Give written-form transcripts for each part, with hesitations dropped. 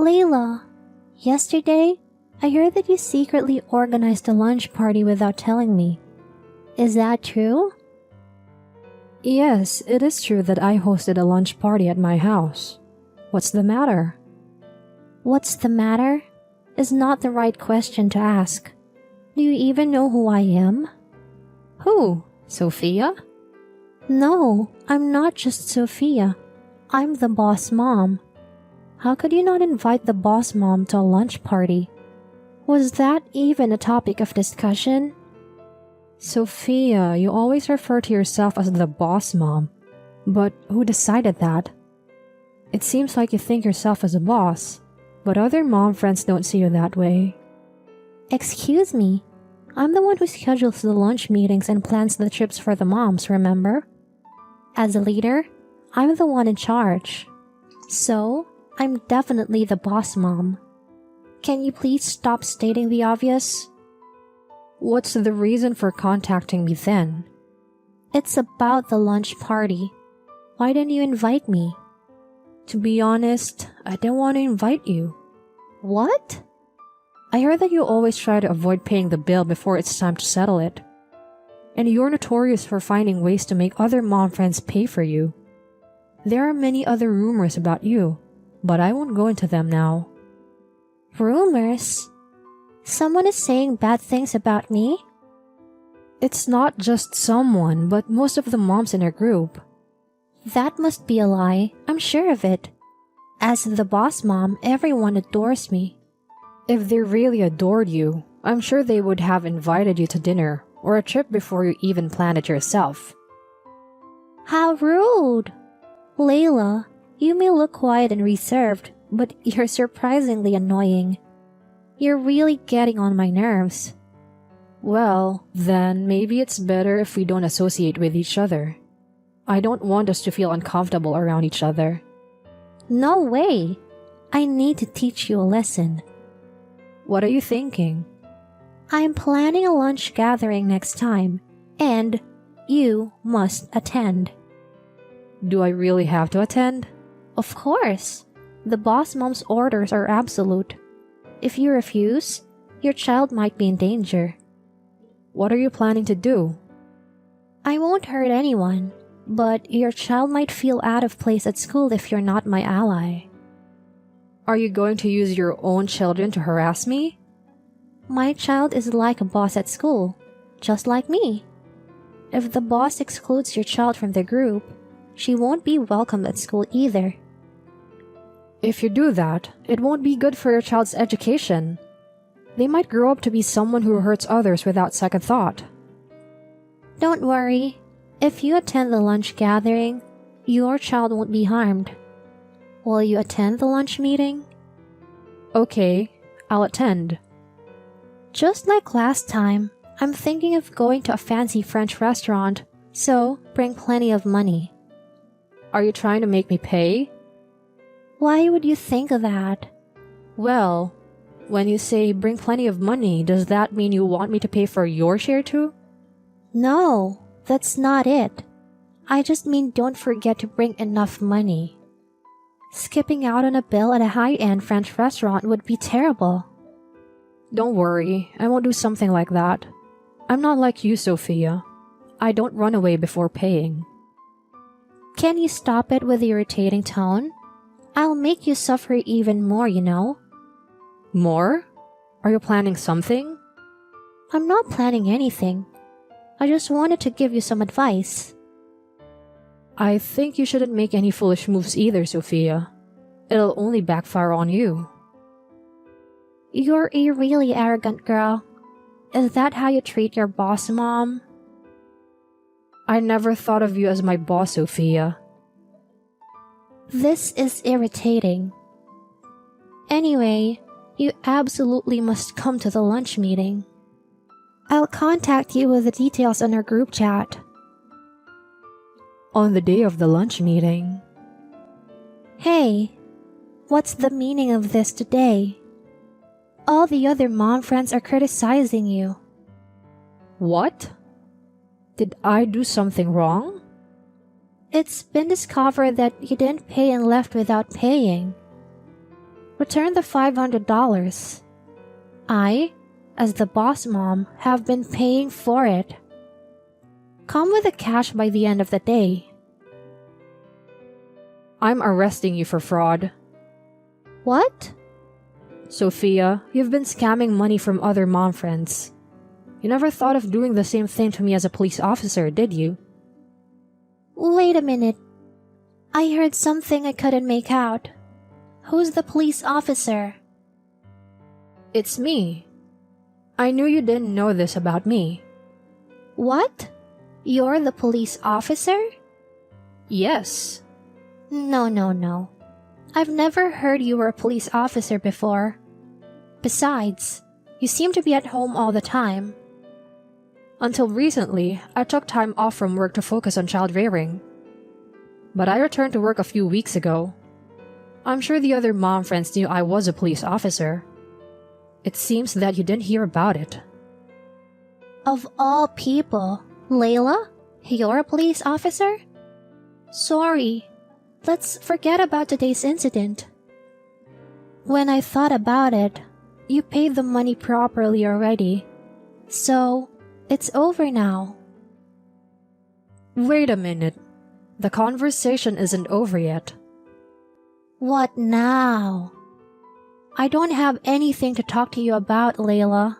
Layla, yesterday, I heard that you secretly organized a lunch party without telling me. Is that true? Yes, it is true that I hosted a lunch party at my house. What's the matter? What's the matter is not the right question to ask. Do you even know who I am? Who? Sophia? No, I'm not just Sophia. I'm the boss mom. How could you not invite the boss mom to a lunch party? Was that even a topic of discussion? Sophia, you always refer to yourself as the boss mom. But who decided that? It seems like you think yourself as a boss, but other mom friends don't see you that way. Excuse me, I'm the one who schedules the lunch meetings and plans the trips for the moms, remember? As a leader, I'm the one in charge. So, I'm definitely the boss mom. Can you please stop stating the obvious? What's the reason for contacting me then? It's about the lunch party. Why didn't you invite me? To be honest, I didn't want to invite you. What? I heard that you always try to avoid paying the bill before it's time to settle it. And you're notorious for finding ways to make other mom friends pay for you. There are many other rumors about you, but I won't go into them now. Rumors? Someone is saying bad things about me? It's not just someone, but most of the moms in our group. That must be a lie, I'm sure of it. As the boss mom, everyone adores me. If they really adored you, I'm sure they would have invited you to dinner or a trip before you even planned it yourself. How rude! Layla, you may look quiet and reserved, but you're surprisingly annoying. You're really getting on my nerves. Well, then maybe it's better if we don't associate with each other. I don't want us to feel uncomfortable around each other. No way! I need to teach you a lesson. What are you thinking? I'm planning a lunch gathering next time, and you must attend. Do I really have to attend? Of course. The boss mom's orders are absolute. If you refuse, your child might be in danger. What are you planning to do? I won't hurt anyone, but your child might feel out of place at school if you're not my ally. Are you going to use your own children to harass me? My child is like a boss at school, just like me. If the boss excludes your child from the group, she won't be welcome at school either. If you do that, it won't be good for your child's education. They might grow up to be someone who hurts others without second thought. Don't worry. If you attend the lunch gathering, your child won't be harmed. Will you attend the lunch meeting? Okay, I'll attend. Just like last time, I'm thinking of going to a fancy French restaurant, so bring plenty of money. Are you trying to make me pay? Why would you think of that? Well, when you say bring plenty of money, does that mean you want me to pay for your share too? No, that's not it. I just mean don't forget to bring enough money. Skipping out on a bill at a high-end French restaurant would be terrible. Don't worry, I won't do something like that. I'm not like you, Sophia. I don't run away before paying. Can you stop it with the irritating tone? I'll make you suffer even more, you know. More? Are you planning something? I'm not planning anything. I just wanted to give you some advice. I think you shouldn't make any foolish moves either, Sophia. It'll only backfire on you. You're a really arrogant girl. Is that how you treat your boss, Mom? I never thought of you as my boss, Sophia. This is irritating. Anyway, you absolutely must come to the lunch meeting. I'll contact you with the details on our group chat. On the day of the lunch meeting. Hey, what's the meaning of this today? All the other mom friends are criticizing you. What? Did I do something wrong? It's been discovered that you didn't pay and left without paying. Return the $500. I, as the boss mom, have been paying for it. Come with the cash by the end of the day. I'm arresting you for fraud. What? Sophia, you've been scamming money from other mom friends. You never thought of doing the same thing to me as a police officer, did you? Wait a minute. I heard something I couldn't make out. Who's the police officer? It's me. I knew you didn't know this about me. What? You're the police officer? Yes. No. I've never heard you were a police officer before. Besides, you seem to be at home all the time. Until recently, I took time off from work to focus on child rearing. But I returned to work a few weeks ago. I'm sure the other mom friends knew I was a police officer. It seems that you didn't hear about it. Of all people, Layla, you're a police officer? Sorry, let's forget about today's incident. When I thought about it, you paid the money properly already. So, it's over now. Wait a minute. The conversation isn't over yet. What now? I don't have anything to talk to you about, Layla.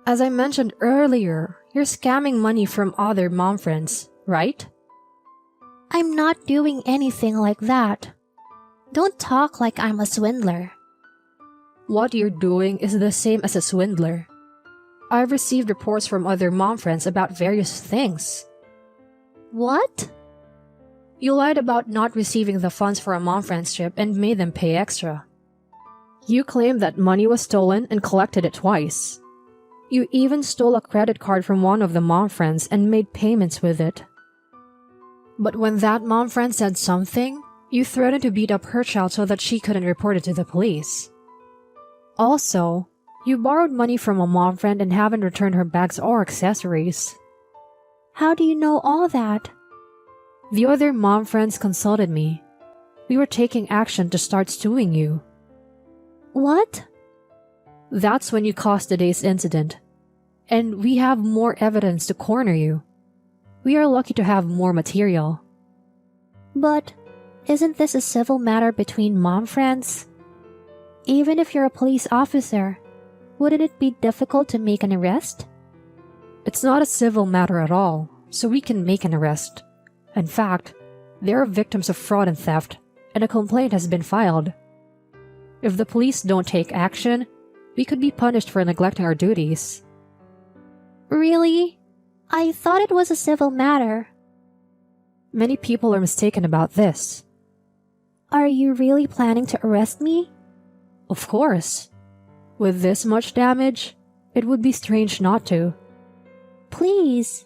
As I mentioned earlier, you're scamming money from other mom friends, right? I'm not doing anything like that. Don't talk like I'm a swindler. What you're doing is the same as a swindler. I've received reports from other mom friends about various things. What? You lied about not receiving the funds for a mom friend's trip and made them pay extra. You claimed that money was stolen and collected it twice. You even stole a credit card from one of the mom friends and made payments with it. But when that mom friend said something, you threatened to beat up her child so that she couldn't report it to the police. Also, you borrowed money from a mom friend and haven't returned her bags or accessories. How do you know all that? The other mom friends consulted me. We were taking action to start suing you. What? That's when you caused today's incident. And we have more evidence to corner you. We are lucky to have more material. But isn't this a civil matter between mom friends? Even if you're a police officer, wouldn't it be difficult to make an arrest? It's not a civil matter at all, so we can make an arrest. In fact, there are victims of fraud and theft, and a complaint has been filed. If the police don't take action, we could be punished for neglecting our duties. Really? I thought it was a civil matter. Many people are mistaken about this. Are you really planning to arrest me? Of course. With this much damage, it would be strange not to. Please,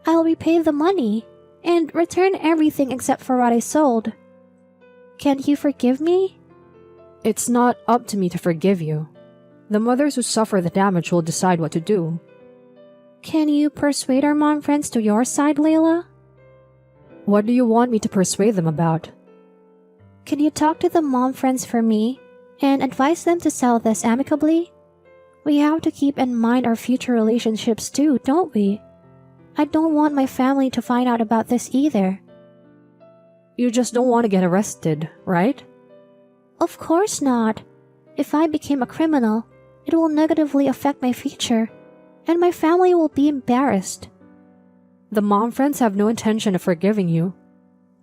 I'll repay the money and return everything except for what I sold. Can you forgive me? It's not up to me to forgive you. The mothers who suffer the damage will decide what to do. Can you persuade our mom friends to your side, Layla? What do you want me to persuade them about? Can you talk to the mom friends for me and advise them to sell this amicably? We have to keep in mind our future relationships too, don't we? I don't want my family to find out about this either. You just don't want to get arrested, right? Of course not. If I became a criminal, it will negatively affect my future, and my family will be embarrassed. The mom friends have no intention of forgiving you.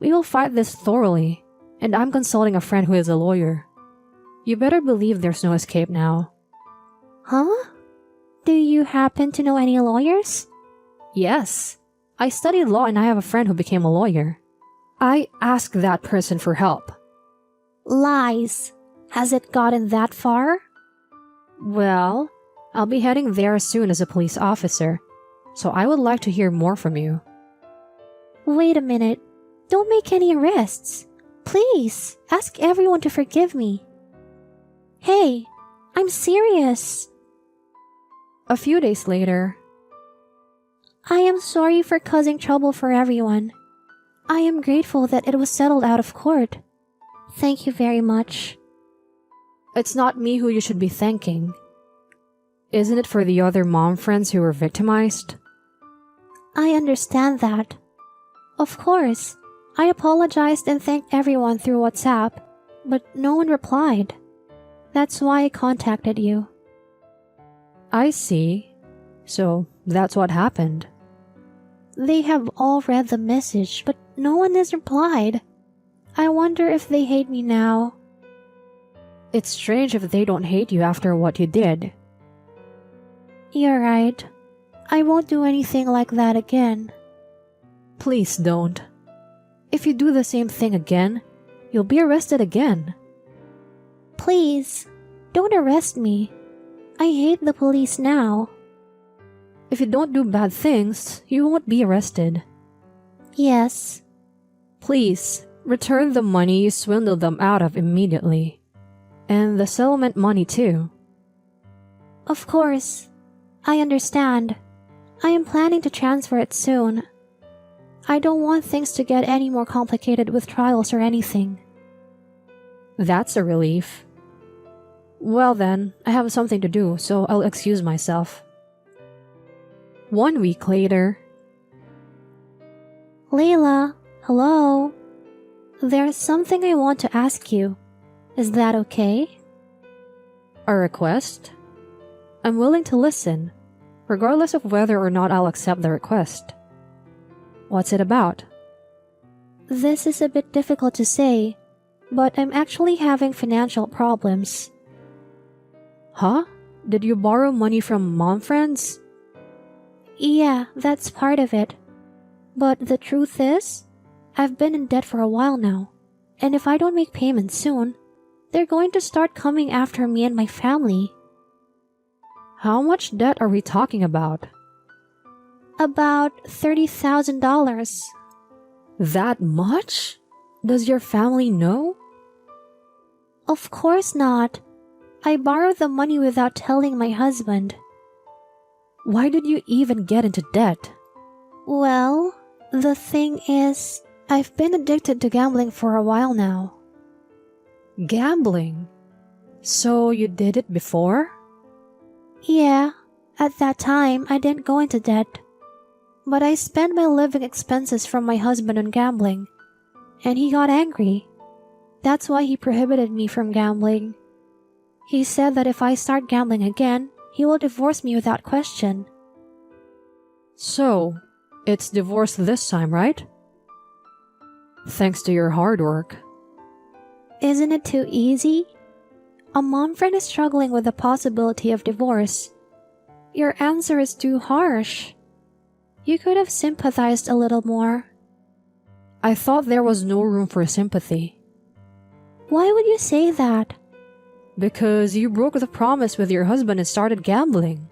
We will fight this thoroughly, and I'm consulting a friend who is a lawyer. You better believe there's no escape now. Huh? Do you happen to know any lawyers? Yes. I studied law and I have a friend who became a lawyer. I asked that person for help. Lies. Has it gotten that far? Well, I'll be heading there as soon as a police officer, so I would like to hear more from you. Wait a minute. Don't make any arrests. Please, ask everyone to forgive me. Hey, I'm serious. A few days later, I am sorry for causing trouble for everyone. I am grateful that it was settled out of court. Thank you very much. It's not me who you should be thanking. Isn't it for the other mom friends who were victimized? I understand that. Of course, I apologized and thanked everyone through WhatsApp, but no one replied. That's why I contacted you. I see. So that's what happened. They have all read the message, but no one has replied. I wonder if they hate me now. It's strange if they don't hate you after what you did. You're right. I won't do anything like that again. Please don't. If you do the same thing again, you'll be arrested again. Please, don't arrest me. I hate the police now. If you don't do bad things, you won't be arrested. Yes. Please, return the money you swindled them out of immediately. And the settlement money too. Of course. I understand. I am planning to transfer it soon. I don't want things to get any more complicated with trials or anything. That's a relief. Well then, I have something to do, so I'll excuse myself. 1 week later. Layla, hello. There's something I want to ask you. Is that okay? A request? I'm willing to listen, regardless of whether or not I'll accept the request. What's it about? This is a bit difficult to say, but I'm actually having financial problems. Huh? Did you borrow money from mom friends? Yeah, that's part of it. But the truth is, I've been in debt for a while now, and if I don't make payments soon, they're going to start coming after me and my family. How much debt are we talking about? About $30,000. That much? Does your family know? Of course not. I borrowed the money without telling my husband. Why did you even get into debt? Well, the thing is, I've been addicted to gambling for a while now. Gambling? So you did it before? Yeah, at that time I didn't go into debt. But I spent my living expenses from my husband on gambling, and he got angry. That's why he prohibited me from gambling. He said that if I start gambling again, he will divorce me without question. So, it's divorce this time, right? Thanks to your hard work. Isn't it too easy? A mom friend is struggling with the possibility of divorce. Your answer is too harsh. You could have sympathized a little more. I thought there was no room for sympathy. Why would you say that? Because you broke the promise with your husband and started gambling.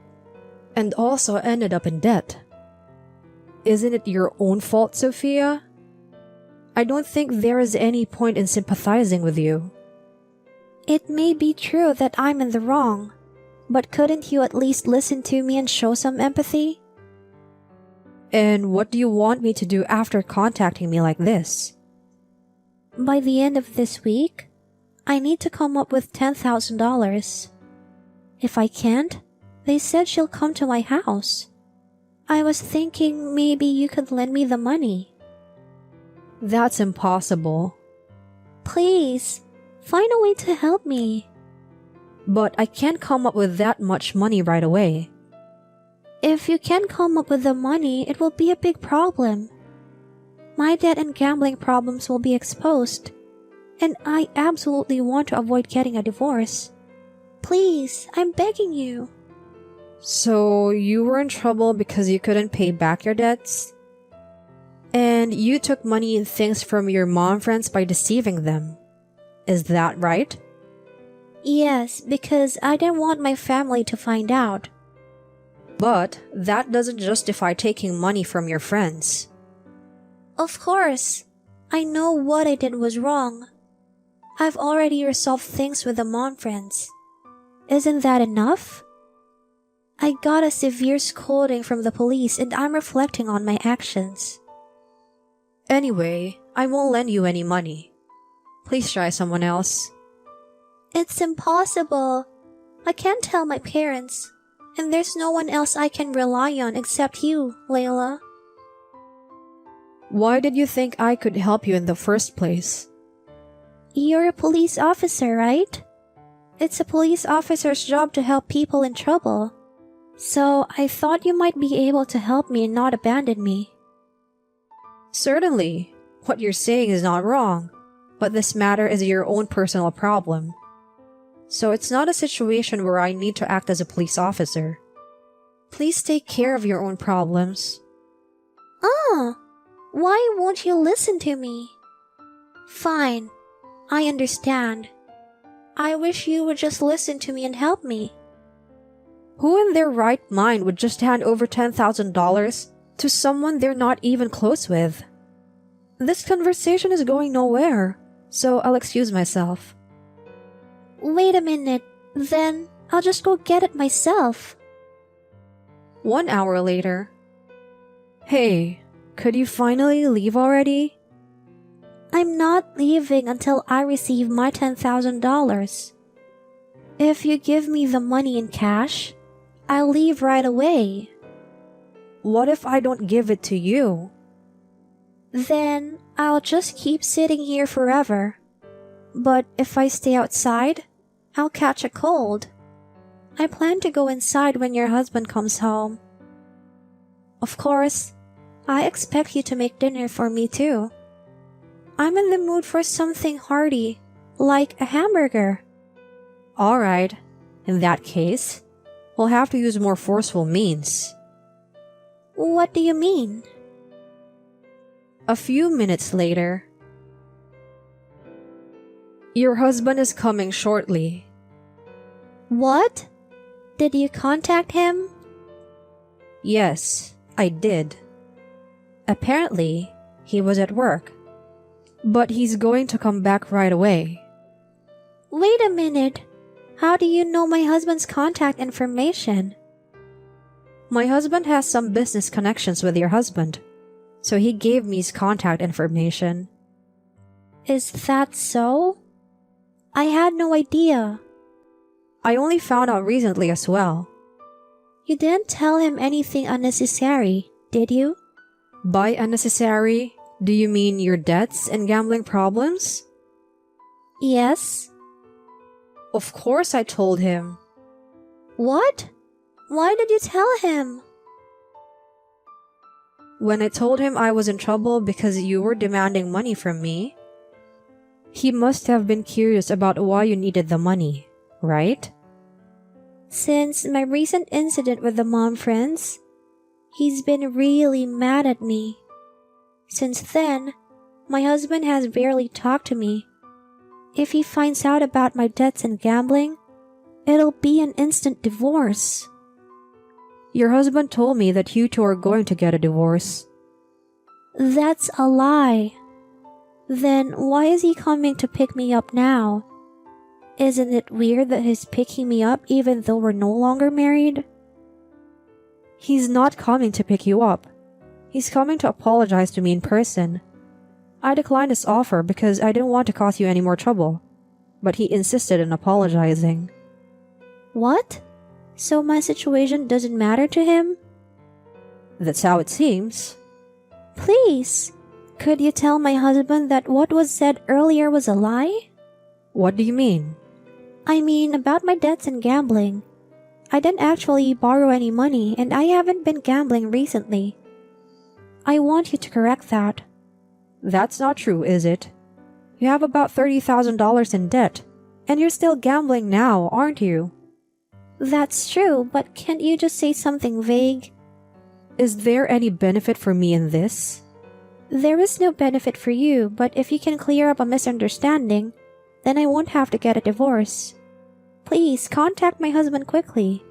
And also ended up in debt. Isn't it your own fault, Sophia? I don't think there is any point in sympathizing with you. It may be true that I'm in the wrong, but couldn't you at least listen to me and show some empathy? And what do you want me to do after contacting me like this? By the end of this week, I need to come up with $10,000. If I can't, they said she'll come to my house. I was thinking maybe you could lend me the money. That's impossible. Please, find a way to help me. But I can't come up with that much money right away. If you can't come up with the money, it will be a big problem. My debt and gambling problems will be exposed, and I absolutely want to avoid getting a divorce. Please, I'm begging you. So you were in trouble because you couldn't pay back your debts? And you took money and things from your mom friends by deceiving them. Is that right? Yes, because I didn't want my family to find out. But that doesn't justify taking money from your friends. Of course. I know what I did was wrong. I've already resolved things with the mom friends. Isn't that enough? I got a severe scolding from the police and I'm reflecting on my actions. Anyway, I won't lend you any money. Please try someone else. It's impossible. I can't tell my parents, and there's no one else I can rely on except you, Layla. Why did you think I could help you in the first place? You're a police officer, right? It's a police officer's job to help people in trouble. So I thought you might be able to help me and not abandon me. Certainly. What you're saying is not wrong, but this matter is your own personal problem. So it's not a situation where I need to act as a police officer. Please take care of your own problems. Why won't you listen to me? Fine, I understand. I wish you would just listen to me and help me. Who in their right mind would just hand over $10,000 to someone they're not even close with? This conversation is going nowhere, so I'll excuse myself. Wait a minute, then I'll just go get it myself. 1 hour later. Hey, could you finally leave already? I'm not leaving until I receive my $10,000. If you give me the money in cash, I'll leave right away. What if I don't give it to you? Then I'll just keep sitting here forever. But if I stay outside, I'll catch a cold. I plan to go inside when your husband comes home. Of course, I expect you to make dinner for me too. I'm in the mood for something hearty, like a hamburger. Alright, in that case, we'll have to use more forceful means. What do you mean? A few minutes later. Your husband is coming shortly. What? Did you contact him? Yes, I did. Apparently, he was at work. But he's going to come back right away. Wait a minute. How do you know my husband's contact information? My husband has some business connections with your husband, so he gave me his contact information. Is that so? I had no idea. I only found out recently as well. You didn't tell him anything unnecessary, did you? By unnecessary, do you mean your debts and gambling problems? Yes. Of course I told him. What? Why did you tell him? When I told him I was in trouble because you were demanding money from me, he must have been curious about why you needed the money, right? Since my recent incident with the mom friends, he's been really mad at me. Since then, my husband has barely talked to me. If he finds out about my debts and gambling, it'll be an instant divorce. Your husband told me that you two are going to get a divorce. That's a lie. Then why is he coming to pick me up now? Isn't it weird that he's picking me up even though we're no longer married? He's not coming to pick you up. He's coming to apologize to me in person. I declined his offer because I didn't want to cause you any more trouble, but he insisted on apologizing. What? So my situation doesn't matter to him? That's how it seems. Please, could you tell my husband that what was said earlier was a lie? What do you mean? I mean about my debts and gambling. I didn't actually borrow any money and I haven't been gambling recently. I want you to correct that. That's not true, is it? You have about $30,000 in debt, and you're still gambling now, aren't you? That's true, but can't you just say something vague? Is there any benefit for me in this? There is no benefit for you, but if you can clear up a misunderstanding, then I won't have to get a divorce. Please contact my husband quickly.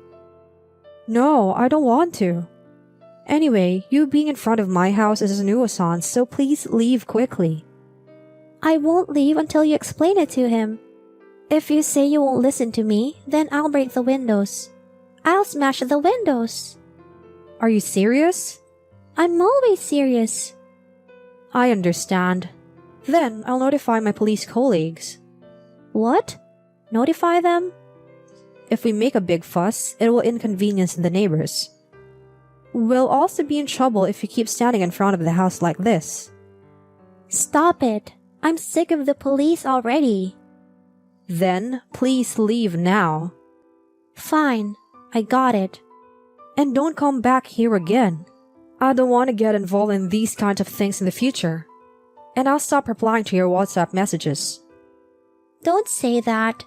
No, I don't want to. Anyway, you being in front of my house is a nuisance, so please leave quickly. I won't leave until you explain it to him. If you say you won't listen to me, then I'll break the windows. I'll smash the windows. Are you serious? I'm always serious. I understand. Then I'll notify my police colleagues. What? Notify them? If we make a big fuss, it will inconvenience the neighbors. We'll also be in trouble if you keep standing in front of the house like this. Stop it. I'm sick of the police already. Then, please leave now. Fine. I got it. And don't come back here again. I don't want to get involved in these kinds of things in the future. And I'll stop replying to your WhatsApp messages. Don't say that.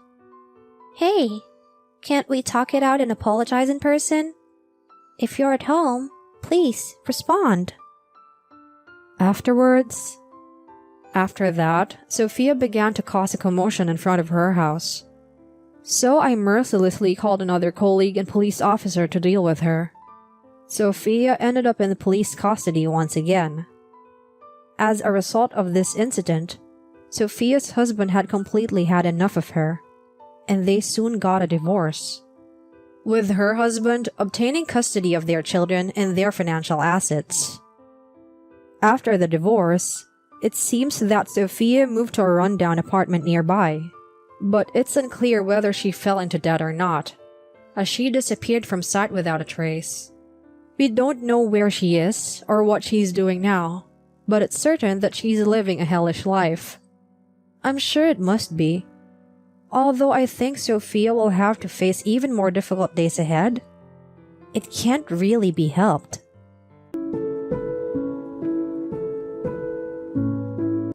Hey, can't we talk it out and apologize in person? If you're at home, please respond. After that, Sophia began to cause a commotion in front of her house. So I mercilessly called another colleague and police officer to deal with her. Sophia ended up in the police custody once again. As a result of this incident, Sophia's husband had completely had enough of her, and they soon got a divorce, with her husband obtaining custody of their children and their financial assets. After the divorce, it seems that Sophia moved to a rundown apartment nearby, but it's unclear whether she fell into debt or not, as she disappeared from sight without a trace. We don't know where she is or what she's doing now, but it's certain that she's living a hellish life. I'm sure it must be. Although I think Sophia will have to face even more difficult days ahead, it can't really be helped.